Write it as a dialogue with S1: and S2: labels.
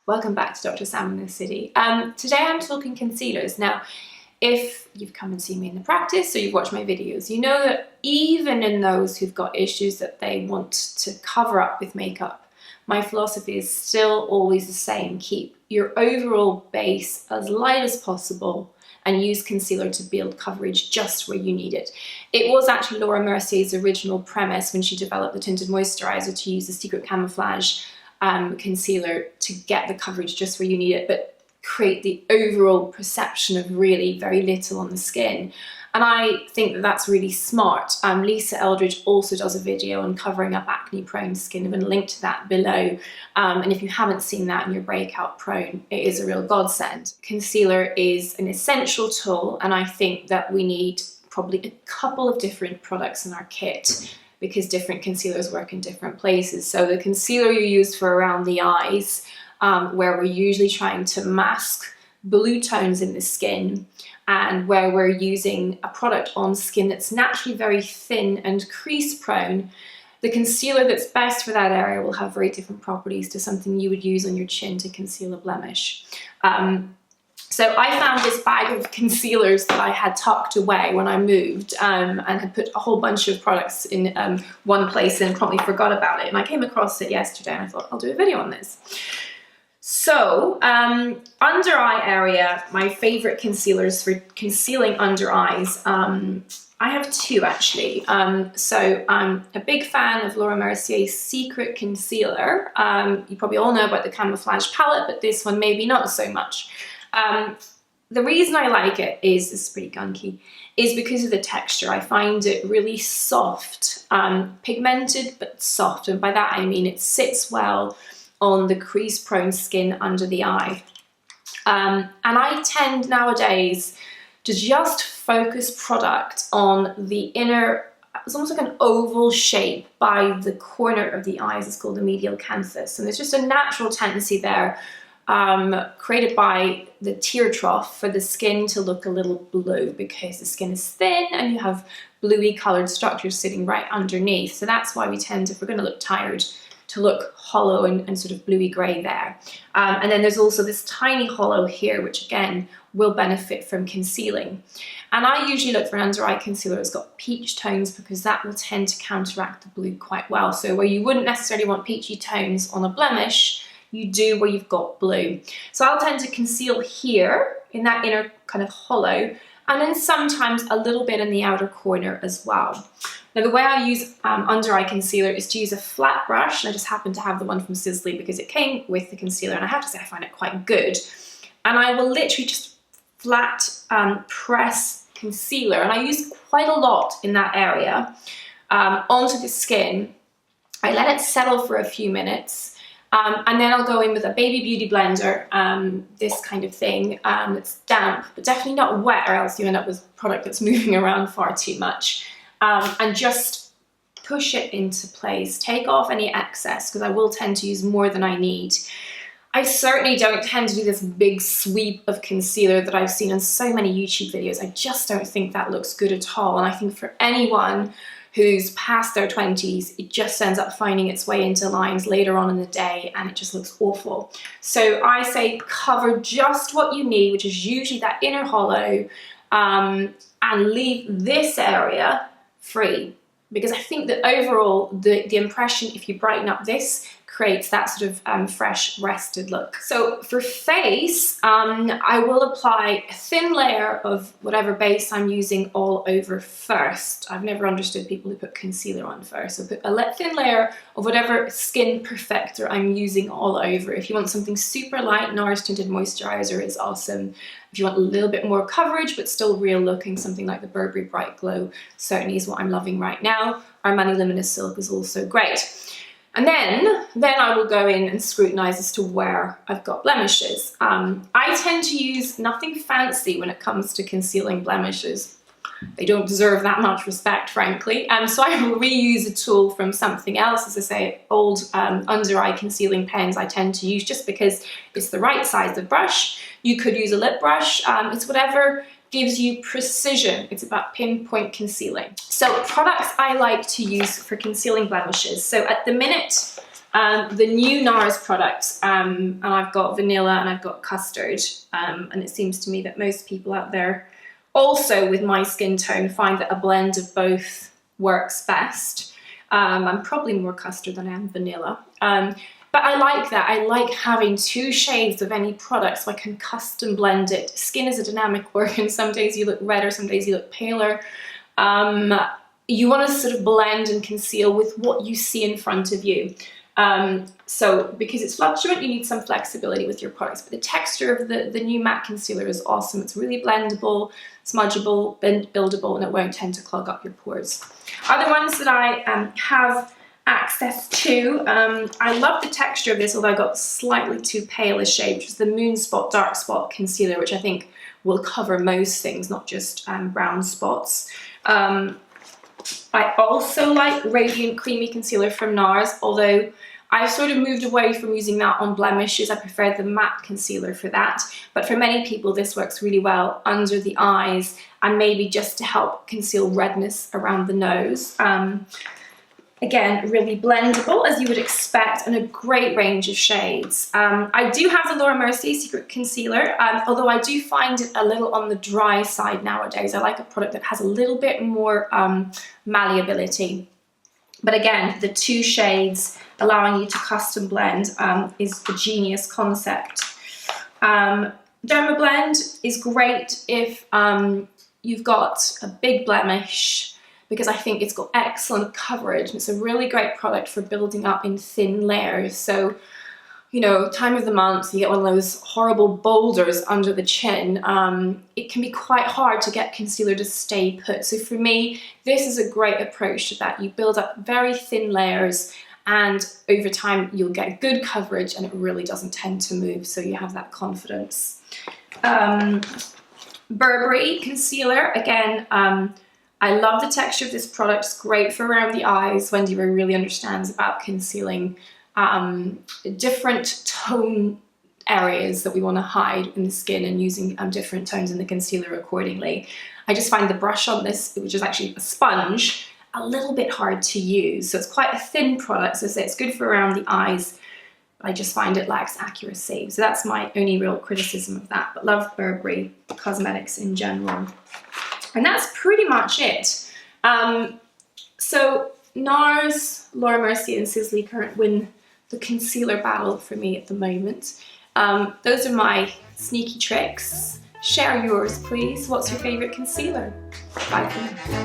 S1: Welcome back to Dr. Sam in the City. Today I'm talking concealers. Now, if you've come and seen me in the practice or you've watched my videos, you know that even in those who've got issues that they want to cover up with makeup, my philosophy is still always the same. Keep your overall base as light as possible and use concealer to build coverage just where you need it. It was actually Laura Mercier's original premise when she developed the tinted moisturizer to use the secret camouflage concealer to get the coverage just where you need it, but create the overall perception of really very little on the skin. And I think that that's really smart. Lisa Eldridge also does a video on covering up acne prone skin. I'm going to link to that below. And if you haven't seen that and you're breakout prone, it is a real godsend. Concealer is an essential tool, and I think that we need probably a couple of different products in our kit because different concealers work in different places. So the concealer you use for around the eyes, where we're usually trying to mask blue tones in the skin, and where we're using a product on skin that's naturally very thin and crease prone, the concealer that's best for that area will have very different properties to something you would use on your chin to conceal a blemish. So I found this bag of concealers that I had tucked away when I moved and had put a whole bunch of products in one place and promptly forgot about it. And I came across it yesterday and I thought, I'll do a video on this. So, under eye area, my favorite concealers for concealing under eyes, I have two actually. So I'm a big fan of Laura Mercier's Secret Concealer. You probably all know about the camouflage palette, but this one maybe not so much. The reason I like it is, it's pretty gunky, is because of the texture. I find it really soft, pigmented but soft, and by that I mean it sits well on the crease-prone skin under the eye. And I tend nowadays to just focus product on the inner, it's almost like an oval shape by the corner of the eyes. It's called the medial canthus, and there's just a natural tendency there created by the tear trough for the skin to look a little blue because the skin is thin and you have bluey colored structures sitting right underneath. So that's why we tend, if we're going to look tired, to look hollow and sort of bluey grey there. And then there's also this tiny hollow here, which again will benefit from concealing. And I usually look for an under eye concealer that's got peach tones because that will tend to counteract the blue quite well. So where you wouldn't necessarily want peachy tones on a blemish, you do where you've got blue. So I'll tend to conceal here in that inner kind of hollow, and then sometimes a little bit in the outer corner as well. Now the way I use under eye concealer is to use a flat brush, and I just happen to have the one from Sisley because it came with the concealer, and I have to say I find it quite good. And I will literally just flat press concealer, and I use quite a lot in that area, onto the skin. I let it settle for a few minutes. And then I'll go in with a baby beauty blender, this kind of thing. It's damp, but definitely not wet, or else you end up with product that's moving around far too much. And just push it into place. Take off any excess, because I will tend to use more than I need. I certainly don't tend to do this big sweep of concealer that I've seen in so many YouTube videos. I just don't think that looks good at all. And I think for anyone who's past their 20s, it just ends up finding its way into lines later on in the day, and it just looks awful. So I say cover just what you need, which is usually that inner hollow, and leave this area free. Because I think that overall, the impression, if you brighten up this, creates that sort of fresh, rested look. So for face, I will apply a thin layer of whatever base I'm using all over first. I've never understood people who put concealer on first. So put a thin layer of whatever skin perfector I'm using all over. If you want something super light, Nars Tinted Moisturizer is awesome. If you want a little bit more coverage but still real looking, something like the Burberry Bright Glow certainly is what I'm loving right now. Armani Luminous Silk is also great. And then I will go in and scrutinize as to where I've got blemishes. I tend to use nothing fancy when it comes to concealing blemishes. They don't deserve that much respect, frankly. So I will reuse a tool from something else. As I say, old under eye concealing pens I tend to use just because it's the right size of brush. You could use a lip brush. It's whatever gives you precision. It's about pinpoint concealing. So products I like to use for concealing blemishes. So at the minute, The new Nars product, and I've got vanilla and I've got custard, and it seems to me that most people out there also with my skin tone find that a blend of both works best. I'm probably more custard than I am vanilla. But I like that. I like having 2 shades of any product so I can custom blend it. Skin is a dynamic organ. Some days you look redder, some days you look paler. You want to sort of blend and conceal with what you see in front of you. So because it's fluctuant, you need some flexibility with your products. But the texture of the new matte concealer is awesome. It's really blendable, smudgeable, buildable, and it won't tend to clog up your pores. Other ones that I have access to, I love the texture of this, although I got slightly too pale a shade, which is the Moon Spot Dark Spot Concealer, which I think will cover most things, not just brown spots. I also like Radiant Creamy Concealer from Nars, although I've sort of moved away from using that on blemishes. I prefer the matte concealer for that. But for many people, this works really well under the eyes and maybe just to help conceal redness around the nose. Again, really blendable, as you would expect, and a great range of shades. I do have the Laura Mercier Secret Concealer, although I do find it a little on the dry side nowadays. I like a product that has a little bit more malleability. But again, the 2 shades allowing you to custom blend is a genius concept. Dermablend is great if you've got a big blemish, because I think it's got excellent coverage. It's a really great product for building up in thin layers. So, you know, time of the month, you get one of those horrible boulders under the chin. It can be quite hard to get concealer to stay put. So for me, this is a great approach to that. You build up very thin layers, and over time you'll get good coverage and it really doesn't tend to move, so you have that confidence. Burberry Concealer, again, I love the texture of this product. It's great for around the eyes. Wendy really understands about concealing different tone areas that we want to hide in the skin and using different tones in the concealer accordingly. I just find the brush on this, which is actually a sponge, a little bit hard to use. So it's quite a thin product, so it's good for around the eyes, but I just find it lacks accuracy. So that's my only real criticism of that, but love Burberry cosmetics in general. And that's pretty much it. So Nars, Laura Mercier and Sisley current win the concealer battle for me at the moment. Those are my sneaky tricks. Share yours, please. What's your favorite concealer? Bye for now.